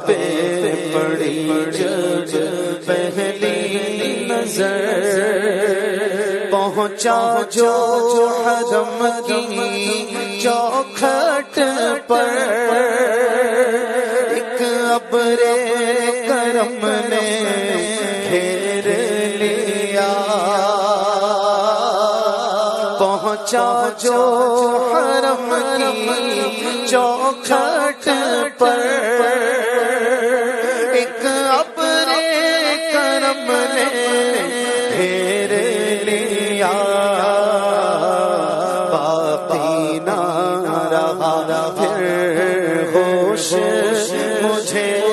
پہ پڑی جب پہلی نظر، پہنچا جو حرم کی چوکھٹ پر، ایک ابر کرم نے گھیر لیا، پہنچا جو حرم کی چوکھٹ پر، ایک ابر کرم نے گھیر لیا، باقی نہ رہا پھر ہوش مجھے